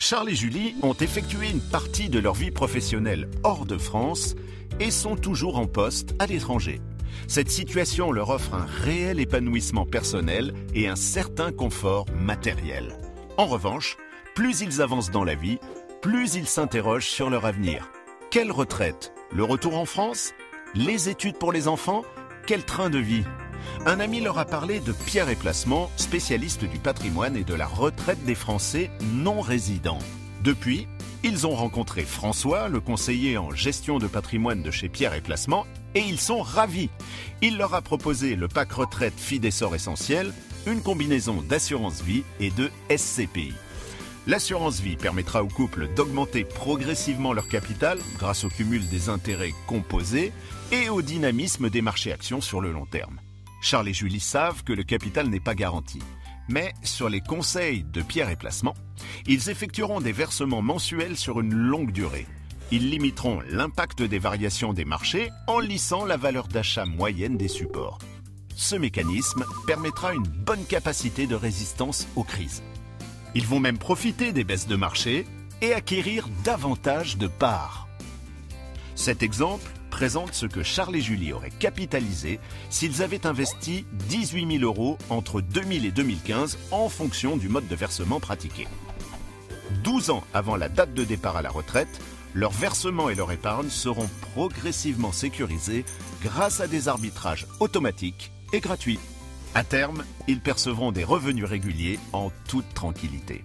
Charles et Julie ont effectué une partie de leur vie professionnelle hors de France et sont toujours en poste à l'étranger. Cette situation leur offre un réel épanouissement personnel et un certain confort matériel. En revanche, plus ils avancent dans la vie, plus ils s'interrogent sur leur avenir. Quelle retraite? Le retour en France? Les études pour les enfants? Quel train de vie? Un ami leur a parlé de Pierre et Placement, spécialiste du patrimoine et de la retraite des Français non résidents. Depuis, ils ont rencontré François, le conseiller en gestion de patrimoine de chez Pierre et Placement, et ils sont ravis. Il leur a proposé le pack retraite Fidessor Essentiel, une combinaison d'assurance vie et de SCPI. L'assurance vie permettra au couple d'augmenter progressivement leur capital grâce au cumul des intérêts composés et au dynamisme des marchés actions sur le long terme. Charles et Julie savent que le capital n'est pas garanti. Mais sur les conseils de Pierre et Placement, ils effectueront des versements mensuels sur une longue durée. Ils limiteront l'impact des variations des marchés en lissant la valeur d'achat moyenne des supports. Ce mécanisme permettra une bonne capacité de résistance aux crises. Ils vont même profiter des baisses de marché et acquérir davantage de parts. Cet exemple présente ce que Charles et Julie auraient capitalisé s'ils avaient investi 18 000 € entre 2000 et 2015 en fonction du mode de versement pratiqué. 12 ans avant la date de départ à la retraite, leurs versements et leur épargne seront progressivement sécurisés grâce à des arbitrages automatiques et gratuits. À terme, ils percevront des revenus réguliers en toute tranquillité.